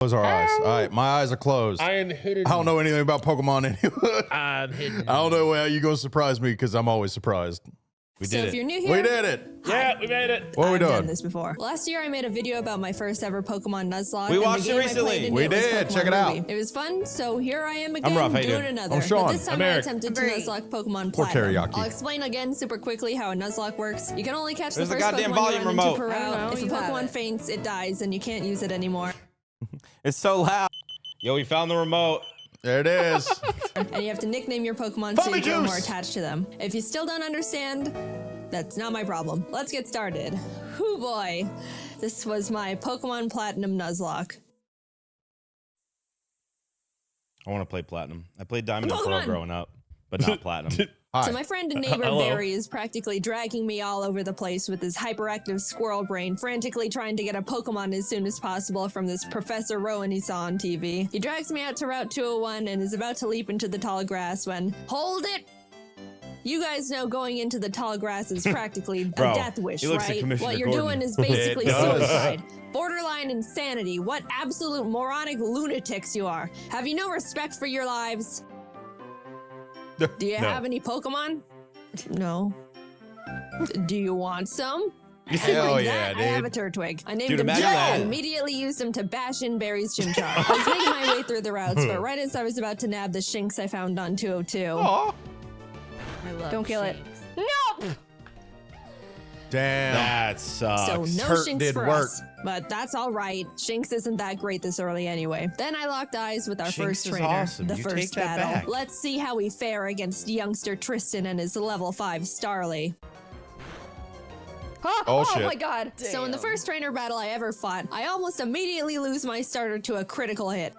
Close our eyes. All right, my eyes are closed. I am hidden. I don't know anything about Pokemon anyway. I'm hidden. I don't know how you gonna surprise me because I'm always surprised. We did if you're new here, We did it. Yeah, we made it. What are we I've done doing? this before. Last year, I made a video about my first ever Pokemon Nuzlocke. We and watched the it game I recently. played in We it was did. Pokemon Check it out. Ruby. It was fun, so here I am again Rough. How you doing doing? another. I'm Sean. But this time I'm I Eric. attempted to Nuzlocke Pokemon Poor Platinum. teriyaki. I'll explain again super quickly how a Nuzlocke works. You can only catch There's the the first goddamn Pokemon volume you run remote. into per I don't route. know, If a you have Pokemon it. faints, it dies, and you can't use it anymore. It's so loud. Yo, we found the remote. There it is. And you have to nickname your Pokemon so Fummy you grow more juice. attached to them. If you still don't understand, that's not my problem. Let's get started. Hoo boy. This was my Pokemon Platinum Nuzlocke. I want to play Platinum. I played Diamond and Pearl Pokemon. growing up, but not Platinum. Hi. So my friend and neighbor Hello. Barry is practically dragging me all over the place with his hyperactive squirrel brain, frantically trying to get a Pokemon as soon as possible from this Professor Rowan he saw on TV. He drags me out to Route 201 and is about to leap into the tall grass when, hold it! You guys know going into the tall grass is practically Bro, a death wish, he looks like right? Commissioner What you're Gordon. doing is basically It does. suicide. Borderline insanity. What absolute moronic lunatics you are. Have you no respect for your lives? Do you No. have any Pokemon? No. Do you want some? Hell Like yeah, that, I have a dude. Turtwig. I named Dude, him imagine Jet that. and immediately used him to bash in Barry's Chimchar. I was making my way through the routes, but right as I was about to nab the Shinx I found on 202. Aw. I love Don't kill it. No! Damn. That sucks. So no Hurt Shinx did for work. us. But that's all right. Shinx isn't that great this early anyway. Then I locked eyes with our Shinx first is trainer, awesome. the You first take that battle. back. Let's see how we fare against youngster Tristan and his level 5 Starly. Oh, shit. my god. So in the first trainer battle I ever fought, I almost immediately lose my starter to a critical hit.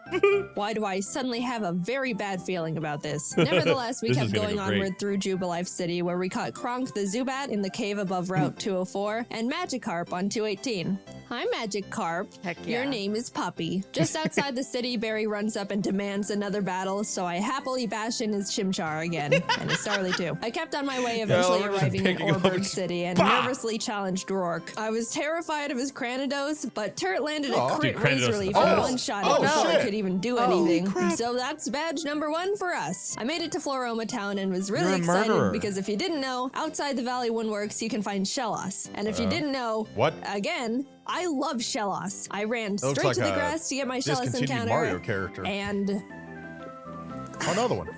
Why do I suddenly have a very bad feeling about this? Nevertheless, we This kept is gonna going go great. onward through Jubilife City, where we caught Kronk the Zubat in the cave above Route 204, and Magikarp on 218. Hi, Magikarp. Heck Your yeah. name is Puppy. Just outside the city, Barry runs up and demands another battle, so I happily bash in his Chimchar again, and his Starly too. I kept on my way, eventually we're just arriving in picking up Orberg and- City, and Bah! nervously challenged Rourke. I was terrified of his Cranidos, but Turt landed Aw. a crit Dude, Cranidos razor is leaf the in best. one shot Oh, before I shit. could even do Holy anything. crap. So that's badge number 1 for us. I made it to Floroma Town and was You're really a excited murderer. because if you didn't know, outside the Valley Windworks you can find Shellos. And if you didn't know, What? again, I love Shellos. I ran looks straight like to the a grass to get my Shellos discontinued encounter. Mario character. And Another one.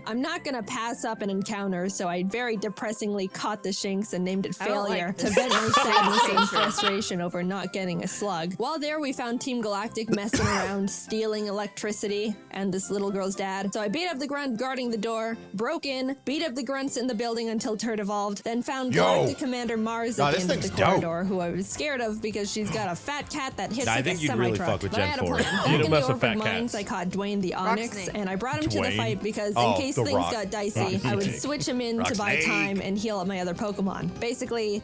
I'm not gonna pass up an encounter, so I very depressingly caught the Shinx and named it I don't like Failure this. to vent my sadness and frustration over not getting a slug. While there, we found Team Galactic messing around, stealing electricity, and this little girl's dad. So I beat up the grunt guarding the door, broke in, beat up the grunts in the building until Turt evolved, then found Yo. Galactic Commander Mars Nah, at the this end of the thing's dope. corridor, who I was scared of because she's got a fat cat that hits I like think a you'd really semi-truck. fuck with But I Gen had a 4. plan. Back You in don't the mess with fat Orphan Mines, cats. I caught Dwayne the Onyx, Snake. and I brought him to the Dwayne? fight because Oh, in case the things Rock. got dicey, Rock I would Snake. switch him in Rock to buy Snake. time and heal up my other Pokemon. Basically,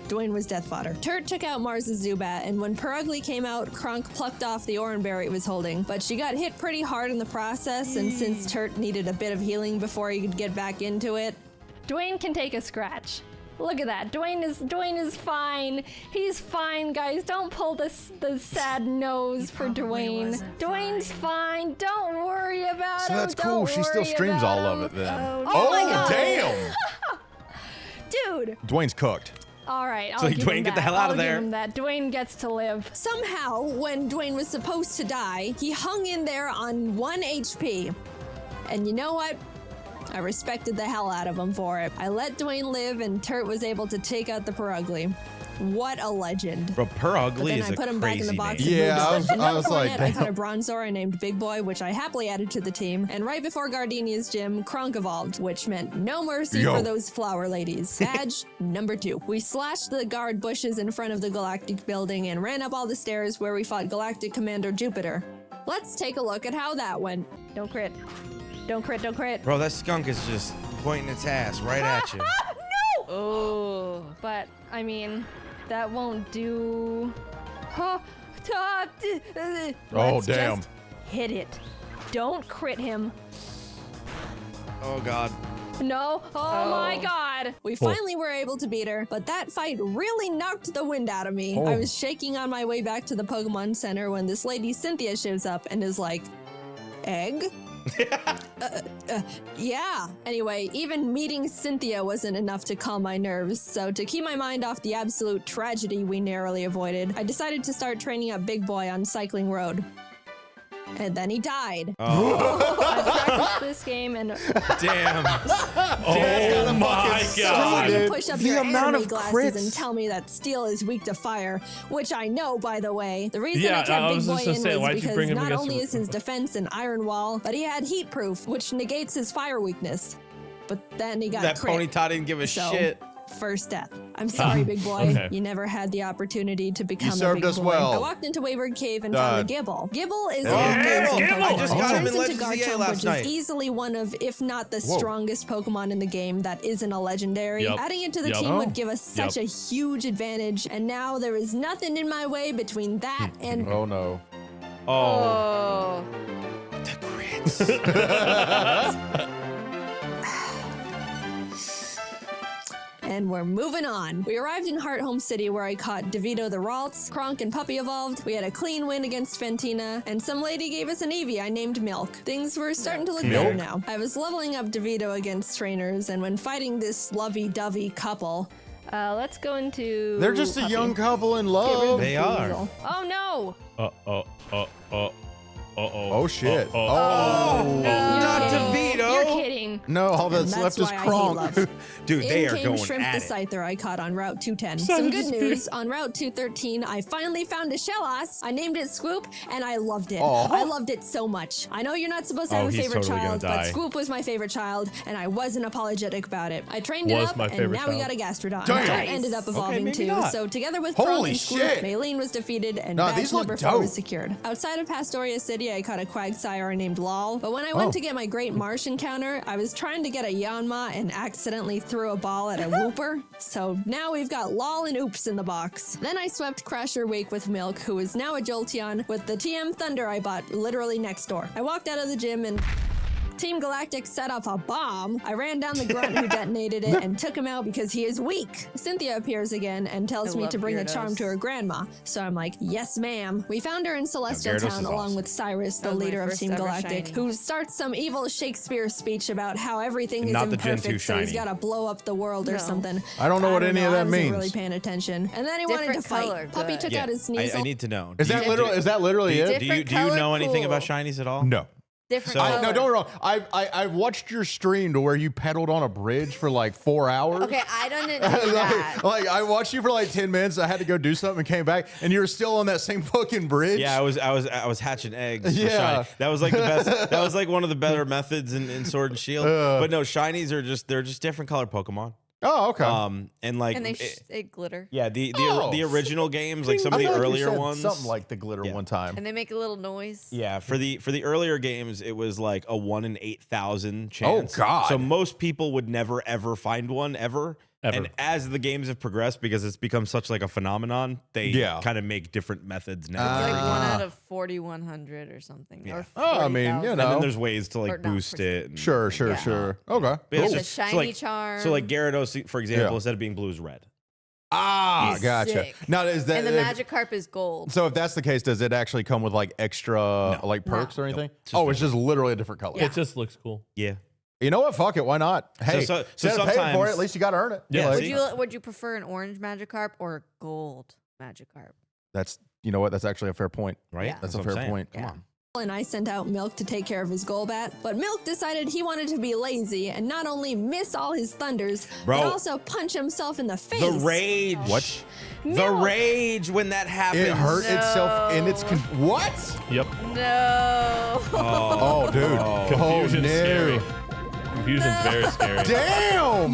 Dwayne was death fodder. Turt took out Mars's Zubat, and when Perugly came out, Kronk plucked off the Oranberry it was holding. But she got hit pretty hard in the process, and since Turt needed a bit of healing before he could get back into it, Dwayne can take a scratch. Look at that. Dwayne is fine. He's fine, guys. Don't pull the sad nose for Dwayne. Dwayne's fine. Don't worry about So him. that's cool. Don't She still worry streams about all of him. it then. Oh my God. Damn. Dude. Dwayne's cooked. All right. I'll like, give Dwayne, him get the that. hell out of I'll give there. him that. Dwayne gets to live. somehow, when Dwayne was supposed to die, he hung in there on 1 HP. And you know what? I respected the hell out of him for it. I let Dwayne live, and Turt was able to take out the Perugly. What a legend. Bro, But Perugly then is I a put him back in the crazy box. name. and Yeah, moved on. I was like, Net, I caught a damn. Bronzor I named Big Boy, which I happily added to the team. And right before Gardenia's gym, Kronk evolved, which meant no mercy Yo. for those flower ladies. Badge number 2. We slashed the guard bushes in front of the Galactic building and ran up all the stairs where we fought Galactic Commander Jupiter. Let's take a look at how that went. Don't crit. Don't crit. Don't crit. Bro, that skunk is just pointing its ass right at you. No! Oh. But, I mean, that won't do. Oh, Let's damn. just hit it. Don't crit him. Oh, God. No. Oh my god. We finally were able to beat her, but that fight really knocked the wind out of me. I was shaking on my way back to the Pokemon Center when this lady Cynthia shows up and is like, egg? Yeah. Anyway, even meeting Cynthia wasn't enough to calm my nerves, so to keep my mind off the absolute tragedy we narrowly avoided, I decided to start training up Big Boy on Cycling Road. And then he died. I've practiced this game and Damn. Oh my So God. you push up The your amount anime of glasses crits. and tell me that steel is weak to fire, which I know, by the way. The reason I Yeah, kept I Big was Boy just gonna in say, was why'd you because bring him not against only the- is his defense an iron wall, but he had heat proof, which negates his fire weakness. But then he got That crit. Ponyta didn't give a So, shit. first death. I'm sorry, Big Boy. okay. You never had the opportunity to become served a big us boy. well. I walked into Wayward Cave and found a Gibble. Gibble is an amazing Gibble! Pokemon. I just got him in Turns into Legends EA Garchomp, last which night. is easily one of, if not the strongest Pokemon in the game that isn't a legendary. Yep. Adding it to the Yep. team Oh. would give us such Yep. a huge advantage, and now there is nothing in my way between that and Oh no. Oh. And we're moving on. We arrived in Hearthome City where I caught DeVito the Ralts, Kronk and Puppy evolved. We had a clean win against Fantina, and some lady gave us an Eevee I named Milk. Things were starting to look better now. I was leveling up DeVito against trainers, and when fighting this lovey-dovey couple, let's go into. They're just a Puppy. young couple in love. They are. Oh no! Oh shit. Oh, not DeVito. You're kidding. No, all that's And left that's is why I hate Kronk. love. Dude, they in are came going Shrimp at the it. Scyther I caught on Route 210. Some good news, on Route 213, I finally found a Shellos. I named it Swoop, and I loved it. Aw. I loved it so much. I know you're not supposed to Oh, have a he's favorite totally gonna child, but die. Swoop was my favorite child, and I wasn't apologetic about it. I trained it Was up, my and favorite now we got child. a Gastrodon. Damn. That ended up evolving maybe too. not. So together with Holy Kronk and Swoop, shit. Maylene was defeated, and Nah, badge these look number 4 dope. was secured. Outside of Pastoria City, I caught a Quagsire named Lol, but when I went to get my Great Marsh encounter, I was trying to get a Yanma and accidentally threw a ball at a Wooper. So now we've got Lol and Oops in the box. Then I swept Crasher Wake with Milk, who is now a Jolteon, with the TM Thunder I bought literally next door. I walked out of the gym and Team Galactic set off a bomb. I ran down the grunt who detonated it and took him out because he is weak. Cynthia appears again and tells me love to bring a Gyarados. charm to her grandma. So I'm like, yes, ma'am. We found her in Celestial Gyarados Town is along awesome. with Cyrus, the That was my leader of first Team ever Galactic, shiny. who starts some evil Shakespeare speech about how everything is Not the Gen 2 imperfect, so he's shiny. got to blow up the world or No. something. I don't know what any of that I wasn't means. really paying attention. And then he wanted to Different fight. color, Puppy good. took out his Sneasel. I need to know. Is that literally it? Do you Different know color, anything cool. about shinies at all? No. Different So- color. No, don't get me wrong. I've watched your stream to where you pedaled on a bridge for like 4 hours. Okay, I don't do that. like I watched you for like 10 minutes. I had to go do something and came back, and you were still on that same fucking bridge. Yeah, I was hatching eggs. For Yeah. shiny. That was like the best. That was like one of the better methods in Sword and Shield. But no, shinies are just different color Pokemon. Oh, okay. And like And they glitter. yeah, the Oh. the original games, like some of I the feel like you earlier said ones, something like the glitter Yeah. one time. And they make a little noise. yeah, for the earlier games, it was like a 1 in 8,000 chance. God. So most people would never ever find one ever. Ever. And as the games have progressed, because it's become such like a phenomenon, they Yeah. kind of make different methods now. It's like one Ah. out of 4,100 or something. Yeah. Or Oh, I mean, 40,000. you and know. then there's ways to Or like not, boost it. And, Sure. Yeah. Okay. But it's Cool. The just- shiny so like, charm. So like Gyarados, for example, Yeah. instead of being blue, is red. Ah, He's gotcha. sick. Now is that and the if- Magikarp is gold. So if that's the case, does it actually come with like extra like perks or anything? It's just Oh, it's just literally a different color. It just looks cool. Yeah. You know what? Fuck it. Why not? Hey, so instead of paying for it, sometimes- at least you got to earn it. Yeah, Like, see? Would you prefer an orange Magikarp or a gold Magikarp? that's you know what? That's actually a fair point. Right? Yeah. That's a what I'm fair saying. point. Come Yeah. on. And I sent out Milk to take care of his Golbat, but Milk decided he wanted to be lazy and not only miss all his thunders, Bro. but also punch himself in the face. The rage. What? The Milk. rage when that happens. It hurt itself in its what? Yep. No. Oh, dude. Confusion's no. scary. Confusion's very scary. Damn.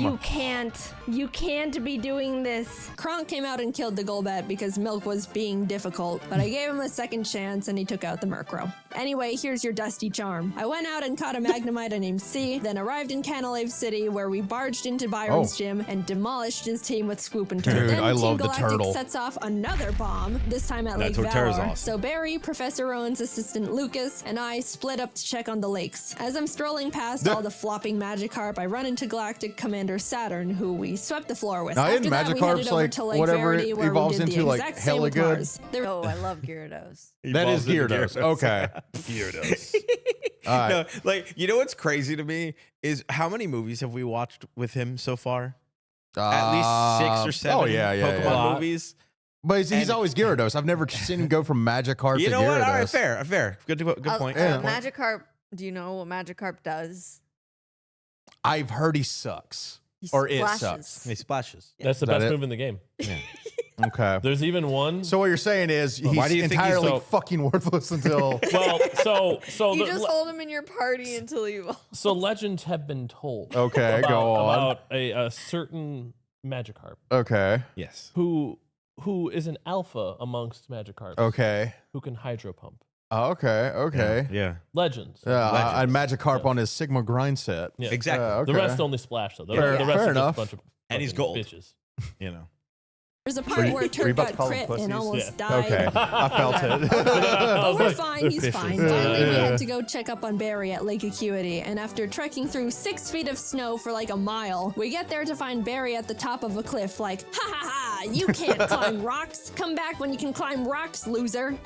You can't be doing this. Kronk came out and killed the Golbat because Milk was being difficult, but I gave him a second chance and he took out the Murkrow. Anyway, here's your dusty charm. I went out and caught a Magnemite named C, then arrived in Canalave City where we barged into Byron's gym and demolished his team with Swoop and Turtle. Dude, Then I Team love the Galactic turtle. sets off another bomb, this time at That Lake Torterra's Valor. awesome. So Barry, Professor Rowan's assistant Lucas, and I split up to check on the lakes. As I'm strolling past all the flopping defeating Magikarp, I run into Galactic Commander Saturn, who we swept the floor with. Now, isn't After that, we Magikarp's headed over like to Lake whatever Verity, it where we evolves did the into, like, exact same hella good? cars. There- Oh, I love Gyarados. That is Evolves into Gyarados. Okay. Gyarados. All right. No, like, you know what's crazy to me is how many movies have we watched with him so far? At least 6 or 7 Oh, yeah, Pokemon yeah. movies. But he's And- always Gyarados. I've never seen him go from Magikarp You to know Gyarados. what? All right, fair. Good point. Yeah. Magikarp. Do you know what Magikarp does? I've heard he sucks. He Or it splashes. sucks. He splashes. That's the Is that best it? move in the game. Okay. There's even one. So what you're saying is he's why do you think he's entirely so- fucking worthless until... well, so You the, just hold him in your party until you. so legends have been told. Okay, go on. About a certain Magikarp Okay. Yes. who is an alpha amongst Magikarps. Okay. Who can hydro pump. Oh, okay. Okay. Yeah. Legends. I had Legends. Magikarp Yeah. on his Sigma grind set. Yeah. Exactly. Okay. The rest only splash though. The, Fair- the rest fair are enough. just a bunch of And he's fucking gold. bitches. You know. There's a part where you Turk about got to call them crit and pussies? almost Yeah. died. Okay. I felt it. But we're like, fine, he's fishes. fine. Finally, we had to go check up on Barry at Lake Acuity, and after trekking through 6 feet of snow for like a mile, we get there to find Barry at the top of a cliff like, ha ha ha, you can't climb rocks. Come back when you can climb rocks, loser.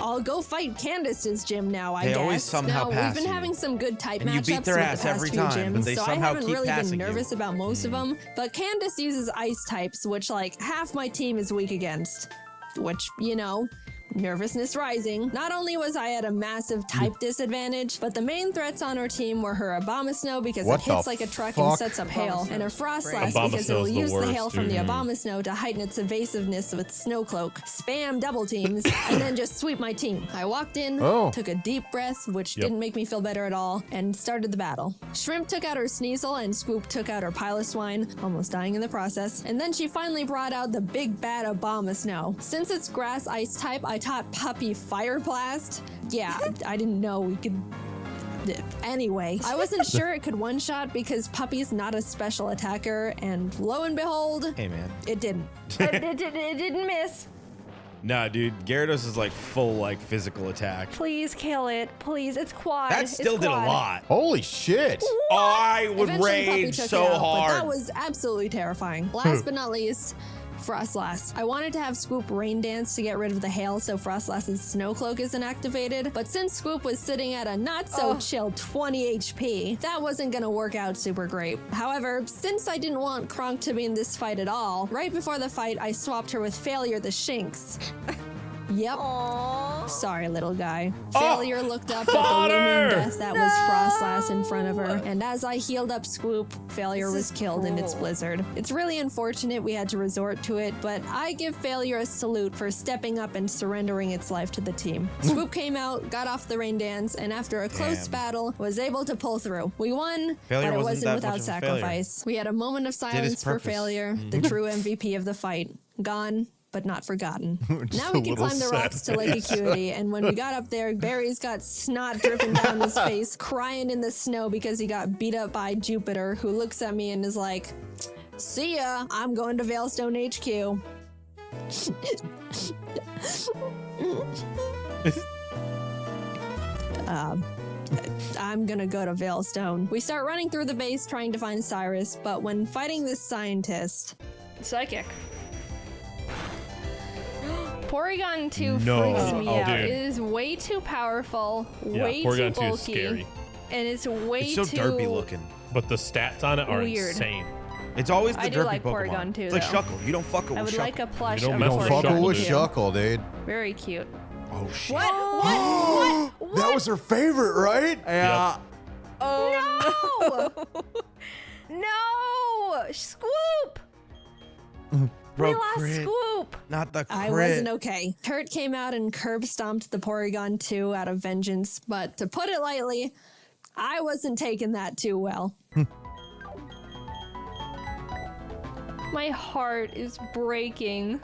I'll go fight Candace's gym now, I They guess. always somehow now, pass we've been you. having some good type And you matchups beat their with ass the past every few time, gyms, but they so I somehow haven't keep really been passing you. nervous about most of them. But Candace uses ice types, which like half my team is weak against. Which, you know, nervousness rising. Not only was I at a massive type disadvantage, but the main threats on our team were her Abomasnow because What it hits the like a truck and fuck? sets up hail, and her Frostlass Abomasnow's because it will the use the worst, hail from the dude. Abomasnow to heighten its evasiveness with Snowcloak, spam double teams, and then just sweep my team. I walked in, Oh. took a deep breath, which Yep. didn't make me feel better at all, and started the battle. Shrimp took out her Sneasel and Swoop took out her Piloswine, almost dying in the process, and then she finally brought out the big bad Abomasnow. Since it's grass ice type, I taught Puppy Fire Blast. Yeah, I didn't know we could. Anyway, I wasn't sure it could one-shot because Puppy's not a special attacker, and lo and behold, Hey, man. it didn't. it didn't miss. Nah, dude. Gyarados is like full like physical attack. Please kill it. Please. It's quad. That It's still did a quad. lot. Holy shit. I would Eventually, Puppy rage took so it out, hard. but that was absolutely terrifying. Last but not least, Frostlass. I wanted to have Swoop Rain Dance to get rid of the hail so Frostlass's Snow Cloak isn't activated, but since Swoop was sitting at a not-so-chill 20 HP, that wasn't gonna work out super great. However, since I didn't want Kronk to be in this fight at all, right before the fight, I swapped her with Failure the Shinx. Yep. Sorry, little guy. Failure looked up at the looming death that was Frostlass in front of her, and as I healed up Swoop, Failure was killed in its blizzard. It's really unfortunate we had to resort to it, but I give Failure a salute for stepping up and surrendering its life to the team. Swoop came out, got off the rain dance, and after a close Damn. battle, was able to pull through. We won, Failure but it wasn't wasn't that without much of a failure. sacrifice. We had a moment of his silence for purpose. Failure, the true MVP of the fight. Gone, but not forgotten. Now we a can little climb the rocks to Lake Acuity, and when we got up there, Barry's got snot dripping down his face, crying in the snow because he got beat up by Jupiter, who looks at me and is like, "See ya, I'm going to Veilstone HQ." I'm gonna go to Veilstone. We start running through the base trying to find Cyrus, but when fighting this scientist, Psychic. Porygon 2 No. freaks me Oh, out. dude. It is way too powerful, Yeah, way too Porygon 2 is bulky, scary. and it's way It's so too derpy looking. But the stats on it are Weird. insane. It's always the I do derpy like Pokemon. Porygon too, It's like though. Shuckle. You don't fuck with I would Shuckle. like a plush You don't of mess Don't with Porygon fuck with 2. Shuckle, dude. Very cute. Oh shit. What? That was her favorite, right? Yeah. No! No! Scoop! Bro, We lost crit. Scoop! Not the crit. I wasn't okay. Kurt came out and curb stomped the Porygon 2 out of vengeance, but to put it lightly, I wasn't taking that too well. My heart is breaking.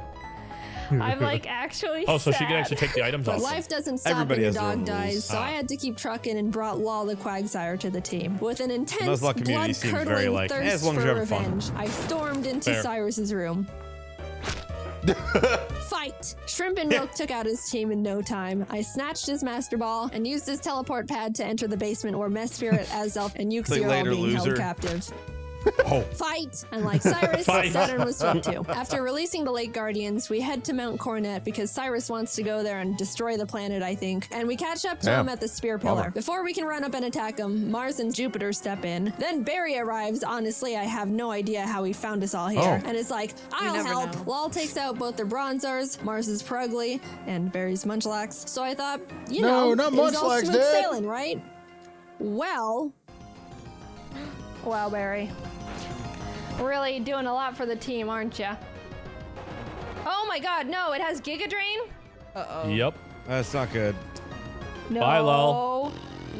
I'm like actually Oh, so she can sad. actually take the items But off. life doesn't stop Everybody when has your their own dog dies, rules. so I had to keep trucking and brought Law the Quagsire to the team. With an intense, Nuzlocke community seems very blood-curdling like, thirst as long as for you're having fun. revenge, I stormed into Fair. Cyrus's room. Fight! Shrimp and Milk took out his team in no time. I snatched his Master Ball and used his teleport pad to enter the basement where Mess Spirit, Azelf, and Play Yuxi are all later, being held loser. captive. Oh. Fight! And like Cyrus, Fight. Saturn was swept too. After releasing the Lake Guardians, we head to Mount Coronet because Cyrus wants to go there and destroy the planet, I think. And we catch up to him at the Spear Pillar. Bummer. Before we can run up and attack him, Mars and Jupiter step in. Then Barry arrives. Honestly, I have no idea how he found us all here. Oh. And it's like, I'll never help. know. Lal takes out both their Bronzars, Mars's Prugly, and Barry's Munchlax. So I thought, you No, know, not it was all Munchlax, smooth Dad. sailing, right? Well, Wow, Barry. Really doing a lot for the team, aren't ya? Oh my god, no, it has Giga Drain? Uh-oh. Yep. That's not good. No. Bye, Lal.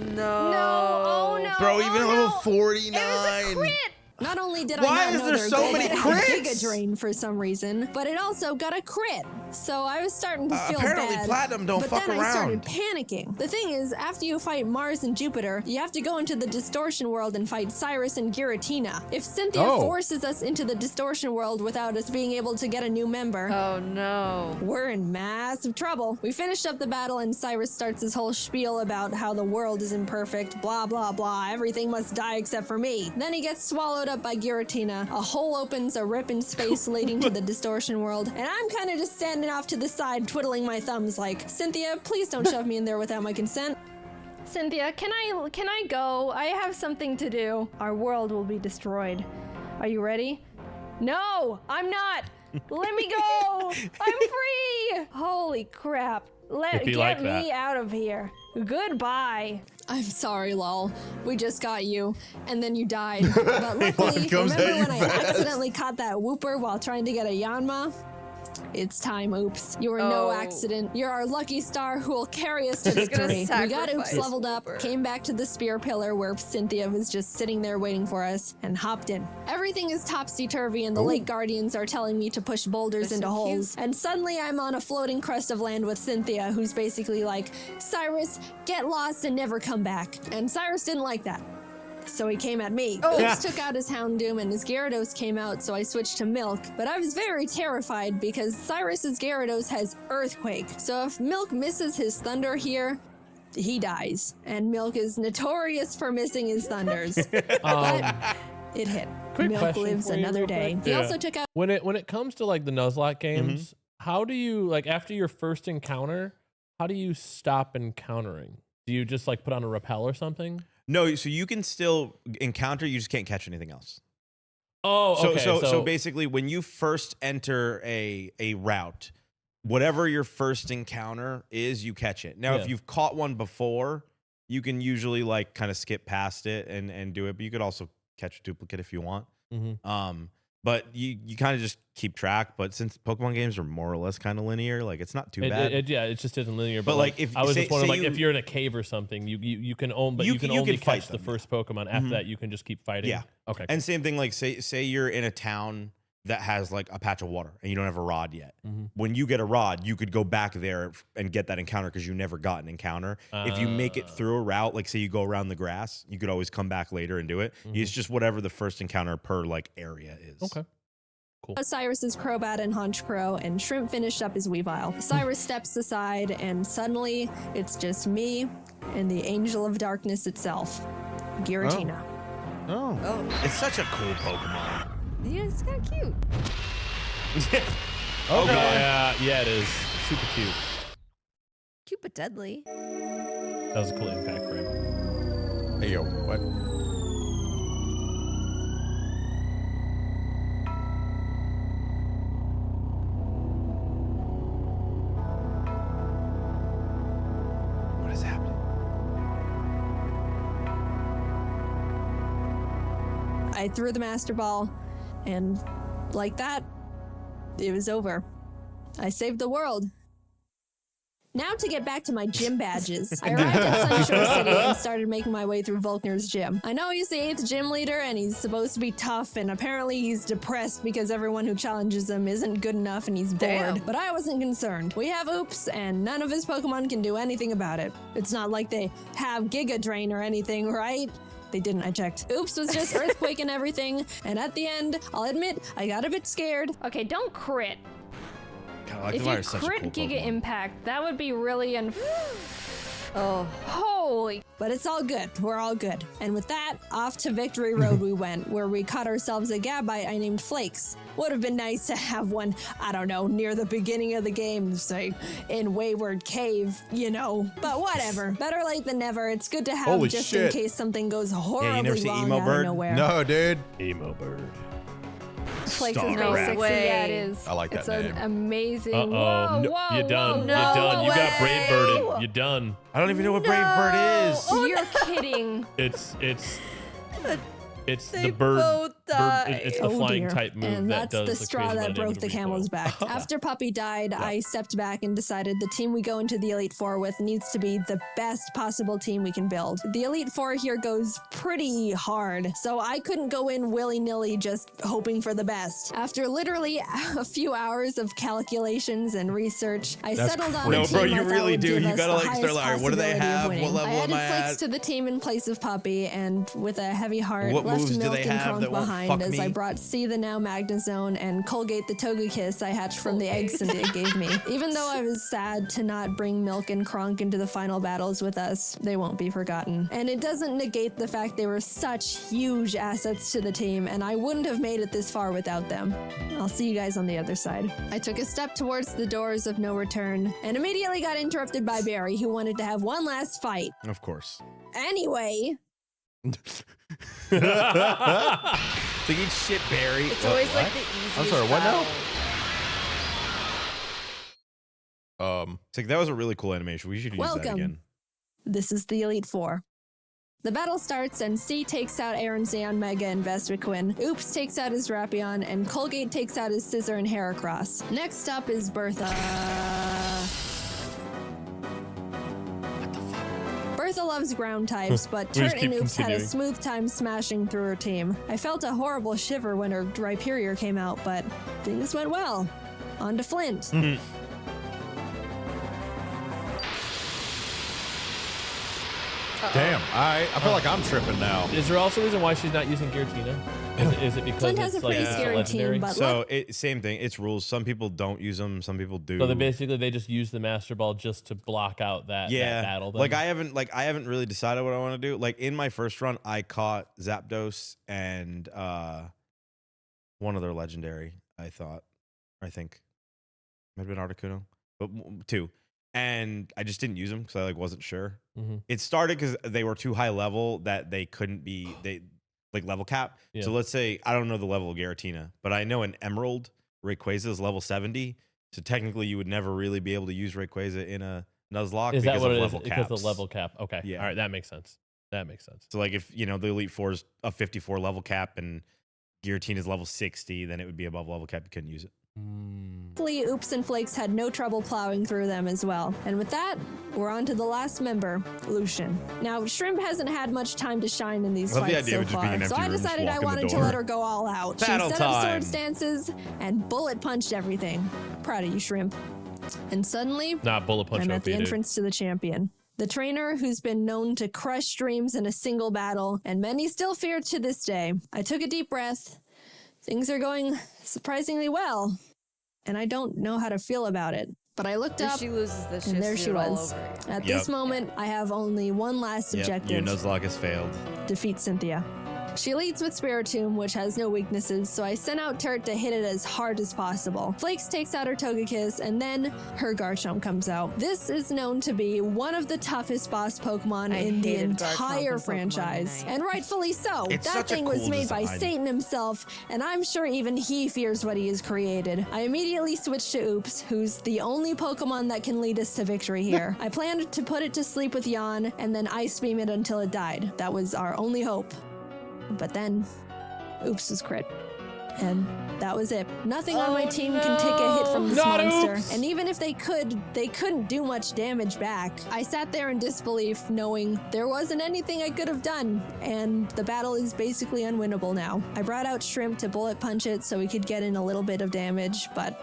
No. No, oh no. Bro, even oh, at level no. 49. It was a crit! not only did Why I not is know there their so goal many had a crits? Giga Drain for some reason, but it also got a crit. So I was starting to feel apparently bad. Platinum don't but fuck then I started around. panicking. The thing is, after you fight Mars and Jupiter, you have to go into the Distortion world and fight Cyrus and Giratina. If Cynthia Oh. forces us into the Distortion world without us being able to get a new member, Oh no. we're in massive trouble. We finished up the battle and Cyrus starts his whole spiel about how the world is imperfect, blah, blah, blah. Everything must die except for me. Then he gets swallowed up by Giratina. A hole opens, a rip in space leading to the Distortion world. And I'm kind of just standing off to the side, twiddling my thumbs like, Cynthia, please don't shove me in there without my consent. Cynthia, can I go? I have something to do. Our world will be destroyed. Are you ready? No, I'm not. Let me go. I'm free. Holy crap. It'd be Get like me that. out of here. Goodbye. I'm sorry, lol. We just got you, and then you died. But luckily, comes remember at you when I fast. accidentally caught that whooper while trying to get a Yanma? It's time, Oops. You were no Oh. accident. You're our lucky star who will carry us to gonna victory. We got Oops sacrifice leveled up, Whooper. came back to the Spear Pillar where Cynthia was just sitting there waiting for us, and hopped in. Everything is topsy-turvy, and the Lake Guardians are telling me to push boulders They're into so holes. And suddenly I'm on a floating crest of land with Cynthia, who's basically like, Cyrus, get lost and never come back. And Cyrus didn't like that. So he came at me. Oops took out his Houndoom and his Gyarados came out, so I switched to Milk. But I was very terrified because Cyrus's Gyarados has Earthquake. So if Milk misses his Thunder here, he dies. And Milk is notorious for missing his Thunders. But it hit. Quick Milk question lives for you another real day. quick. He Yeah. also took out When it comes to like the Nuzlocke games, how do you like after your first encounter? How do you stop encountering? Do you just like put on a repel or something? No, so you can still encounter, you just can't catch anything else. Oh, okay. So basically, when you first enter a route, whatever your first encounter is, you catch it. Now, Yeah. if you've caught one before, you can usually like kind of skip past it and do it. But you could also catch a duplicate if you want. Mhm. But you kind of just keep track. But since Pokemon games are more or less kind of linear, like it's not too bad. It just isn't linear. But, But like, like, if- I was say- just wondering, say like, if you- you're in a cave or something, you can own, but You you can can- you only can fight catch the them. first Pokemon. After Mhm. that, you can just keep fighting. Yeah. Okay. And same thing, like say you're in a town that has like a patch of water and you don't have a rod yet. Mhm. When you get a rod, you could go back there and get that encounter because you never got an encounter. If you make it through a route, like say you go around the grass, you could always come back later and do it. It's just whatever the first encounter per like area is. Okay. Cool. Cyrus's Crobat and Honchkrow, and Shrimp finished up his Weavile. Cyrus steps aside, and suddenly it's just me and the Angel of Darkness itself, Giratina. Oh. Oh. It's such a cool Pokemon. Yeah, it's kind of cute. Yeah, it is super cute. Cute but deadly. That was a cool impact frame. Hey, yo, what? What is happening? I threw the Master Ball, and like that, it was over. I saved the world. Now to get back to my gym badges. I arrived at Sunshore City and started making my way through Volkner's gym. I know he's the 8th gym leader and he's supposed to be tough, and apparently he's depressed because everyone who challenges him isn't good enough and he's bored. Damn. But I wasn't concerned. We have Oops and none of his Pokemon can do anything about it. It's not like they have Giga Drain or anything, right? They didn't, I checked. Oops was just Earthquake and everything, and at the end, I'll admit, I got a bit scared. Okay, don't crit. If you crit Giga Impact, that would be really Oh. holy. But it's all good. We're all good. And with that, off to Victory Road we went, where we caught ourselves a Gabite I named Flakes. Would have been nice to have one, I don't know, near the beginning of the game, say, in Wayward Cave, you know. But whatever. Better late than never. It's good to have Holy just shit. in case something goes horribly you never see wrong Emo out Bird? of nowhere. No, dude. Emo bird. Flakes is Star very Rat. sexy. Yeah, it is. I like that it's name. an amazing. Uh-oh. Whoa, No, whoa, you're done. whoa, You're done. You got Brave whoa. Birded. You're done. I don't even know what Brave Bird is. You're kidding. It's They the bird. both died. It's the Oh, flying dear. type move and that that's does the straw crazy that amount of broke damage the when you camel's fall. back. After Puppy died, I stepped back and decided the team we go into the Elite Four with needs to be the best possible team we can build. The Elite Four here goes pretty hard, so I couldn't go in willy-nilly just hoping for the best. After literally a few hours of calculations and research, I settled on a No, team bro, I you thought really would do. give You us gotta, the like, start, highest like, what do they possibility of have? winning. What level I added am I Flakes at? to the team in place of Puppy, and with a heavy heart, What left moves do Milk they and have Kronk that won't behind fuck as I me? brought C the now Magnezone and Colgate the Togekiss I hatched from the eggs Cynthia gave me. Even though I was sad to not bring Milk and Kronk into the final battles with us, they won't be forgotten. And it doesn't negate the fact they were such huge assets to the team, and I wouldn't have made it this far without them. I'll see you guys on the other side. I took a step towards the doors of no return and immediately got interrupted by Barry, who wanted to have one last fight. Of course. Anyway, Like, eat shit, Barry. It's always like the easiest I'm sorry, what now? battle. It's like, that was a really cool animation. We should use that Welcome. again. this is the Elite Four. The battle starts and C takes out Aaron Zeon Mega and Vespiquen, Oops takes out his Rapion, and Colgate takes out his Scissor and Heracross. Next up is Bertha. Bertha loves ground types, but We just Turt and keep Oops had a continuing. smooth time smashing through her team. I felt a horrible shiver when her Rhyperior came out, but things went well. On to Flint. Damn, I feel like I'm tripping now. Is there also a reason why she's not using Giratina? Is it because Flint has it's a pretty like scary legendary? team, but So same thing. It's rules. Some people don't use them. Some people do. So they just use the Master Ball just to block out that battle. Then? Like I haven't really decided what I want to do. Like in my first run, I caught Zapdos and one other legendary. I think might have been Articuno, but two. And I just didn't use them because I wasn't sure. Mhm. It started because they were too high level that they couldn't be level cap. Yeah. So let's say I don't know the level of Giratina, but I know an Emerald Rayquaza is level 70. So technically, you would never really be able to use Rayquaza in a Nuzlocke Is that because what of it is? level Because caps. of the level cap. Okay. Yeah. All right. That makes sense. So like if the Elite Four is a 54 level cap and Giratina is level 60, then it would be above level cap. You couldn't use it. Thankfully, Oops and Flakes had no trouble plowing through them as well. And with that, we're on to the last member, Lucian. Now, Shrimp hasn't had much time to shine in these I love the fights idea so of it just being far, an so empty I room, just decided I walk in the wanted to door. let her go all out. Battle She set up time. sword stances and bullet punched everything. Proud of you, Shrimp. And suddenly, Not bullet punch. I'm at OP, the dude. entrance to the champion. The trainer who's been known to crush dreams in a single battle, and many still fear to this day. I took a deep breath. Things are going surprisingly well, and I don't know how to feel about it. But I looked If up, she loses this, and there she she all was. over again. At Yep. this moment, I have only one last Your objective. Nuzlocke has failed. Defeat Cynthia. She leads with Spiritomb, which has no weaknesses, so I sent out Turt to hit it as hard as possible. Flakes takes out her Togekiss, and then her Garchomp comes out. This is known to be one of the toughest boss Pokemon I in the hated Garchomp entire in Pokemon franchise. Unite. And rightfully so. It's That such a thing was cool made by design. Satan himself, and I'm sure even he fears what he has created. I immediately switched to Oops, who's the only Pokemon that can lead us to victory here. I planned to put it to sleep with Yawn, and then Ice Beam it until it died. That was our only hope. But then, Oops was crit. And that was it. Nothing on my team can take a hit from this Not monster. Oops! And even if they could, they couldn't do much damage back. I sat there in disbelief, knowing there wasn't anything I could have done, and the battle is basically unwinnable now. I brought out Shrimp to bullet punch it so we could get in a little bit of damage, but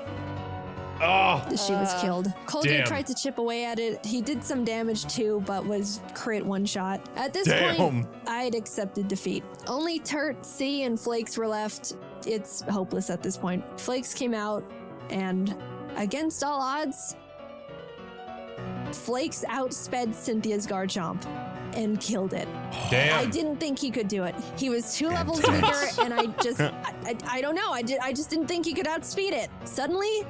Oh, she was killed. Colgate damn. tried to chip away at it. He did some damage too, but was crit one shot. At this Damn. point, I'd accepted defeat. Only Turt, C, and Flakes were left. It's hopeless at this point. Flakes came out, and Against all odds, Flakes outsped Cynthia's Garchomp and killed it. Damn. I didn't think he could do it. He was 2 levels weaker, and I don't know. I just didn't think he could outspeed it. Suddenly,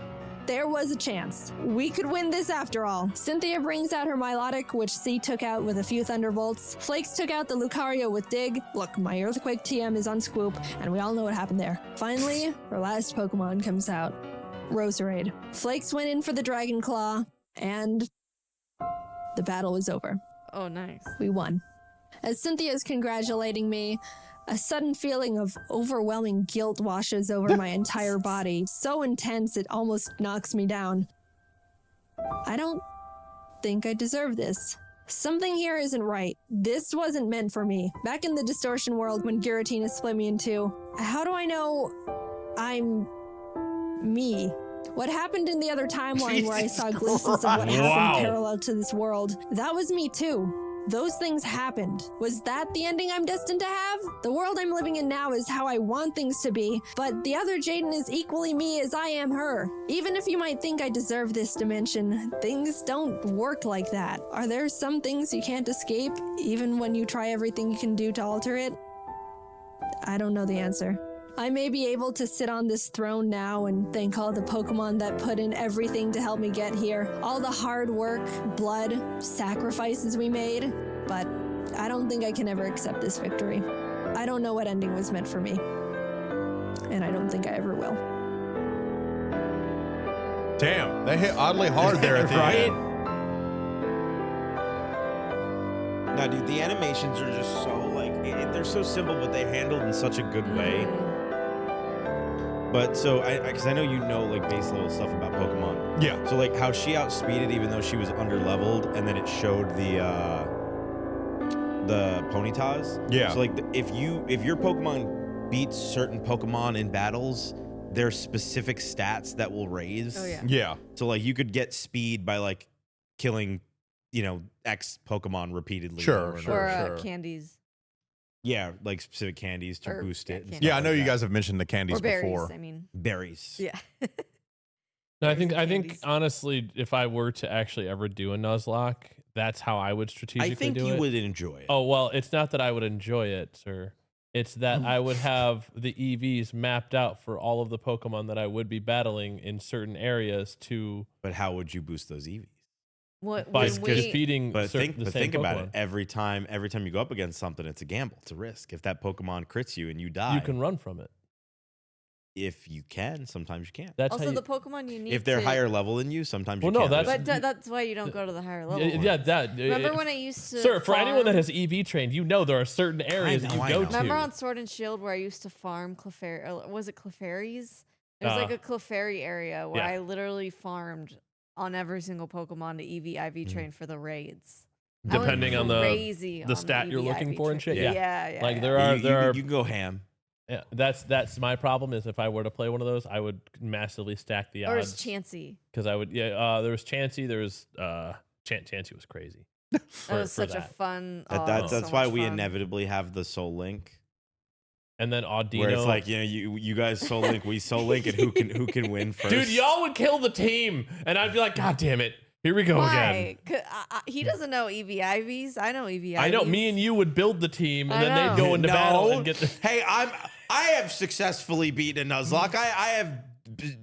there was a chance. We could win this after all. Cynthia brings out her Milotic, which C took out with a few Thunderbolts. Flakes took out the Lucario with Dig. Look, my Earthquake TM is on Scoop, and we all know what happened there. Finally, her last Pokemon comes out. Roserade. Flakes went in for the Dragon Claw, and the battle was over. Oh, nice. We won. As Cynthia's congratulating me, a sudden feeling of overwhelming guilt washes over my entire body, so intense it almost knocks me down. I don't think I deserve this. Something here isn't right. This wasn't meant for me. Back in the distortion world when Giratina split me in two, how do I know I'm me? What happened in the other timeline where I saw glimpses of what happened parallel to this world, that was me too. Those things happened. Was that the ending I'm destined to have? The world I'm living in now is how I want things to be, but the other Jaiden is equally me as I am her. Even if you might think I deserve this dimension, things don't work like that. Are there some things you can't escape, even when you try everything you can do to alter it? I don't know the answer. I may be able to sit on this throne now and thank all the Pokemon that put in everything to help me get here. All the hard work, blood, sacrifices we made. But I don't think I can ever accept this victory. I don't know what ending was meant for me. And I don't think I ever will. Damn, they hit oddly hard there at the Right? end. No, dude, the animations are just so like they're so simple, but they handled in such a good way. But so because I know you know like base level stuff about Pokemon. Yeah. So like how she outspeeded even though she was under leveled, and then it showed the Ponytas. Yeah. So like if your Pokemon beats certain Pokemon in battles, there's specific stats that will raise. Oh, yeah. Yeah. So like you could get speed by like killing, X Pokemon repeatedly. Sure, over and sure. over. Or candies. Yeah, like specific candies to Or, boost yeah, it. and candies. stuff Yeah, I know like you that. guys have mentioned the candies Or berries, before. I mean. Berries. Yeah. No, I Berries think and think candies. honestly, if I were to actually ever do a Nuzlocke, that's how I would strategically I think do you it. would enjoy it. Oh well, it's not that I would enjoy it, sir. It's that I would have the EVs mapped out for all of the Pokemon that I would be battling in certain areas to But how would you boost those EVs? What, by when we, defeating But the think same about Pokemon. it. Every time you go up against something, it's a gamble. It's a risk. If that Pokemon crits you and you die, You can run from it. if you can, sometimes you can't. That's also how you, the Pokemon you need If they're to, higher level than you, sometimes Well, you no, can't. that's- But that's why you don't go to the higher level. yeah, ones. that. Remember when I used to Sir, for anyone that farm- has EV trained, there are certain areas that you I go know. to. Remember on Sword and Shield where I used to farm Clefairy? Was it Clefairies? There's like a Clefairy area where yeah. I literally farmed on every single Pokemon to EV IV train for the raids. Depending I on went the crazy on stat you're EV looking IV for and train. shit. Yeah. Like yeah. there are you can go ham. yeah, that's my problem is if I were to play one of those, I would massively stack the Or is odds Chansey? because I would there was Chansey, there was Chansey was crazy. That for- was for such a that. fun. That's so why much we fun. inevitably have the Soul Link, And then Audino, where it's like you guys Soul Link, we Soul Link, and who can win first? dude, y'all would kill the team, and I'd be like, God damn it, here we go again. Why? He doesn't know EV IVs. I know EV IVs. I know. Me and you would build the team, and I then know. they'd go into battle and get the. Hey, I have successfully beaten a Nuzlocke. I have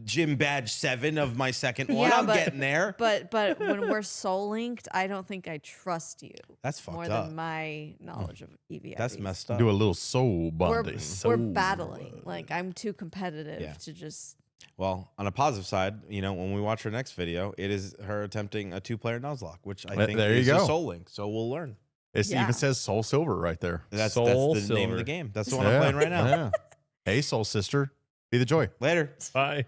gym badge 7 of my second one. Yeah, I'm but- getting there. But when we're soul linked, I don't think I trust you That's fucked more up. than my knowledge of EV. That's IVs. messed up. Do a little soul We're, bonding. we're battling. Like I'm too competitive Yeah. to just. Well, on a positive side, when we watch her next video, it is her attempting a 2-player Nuzlocke, which I think There you is go. a Soul Link. So we'll learn. It Yeah. even says Soul Silver right there. That's Soul the name of Silver. the game. That's the one I'm playing right now. Yeah. Hey, Soul Sister. Be the joy. Later. Bye.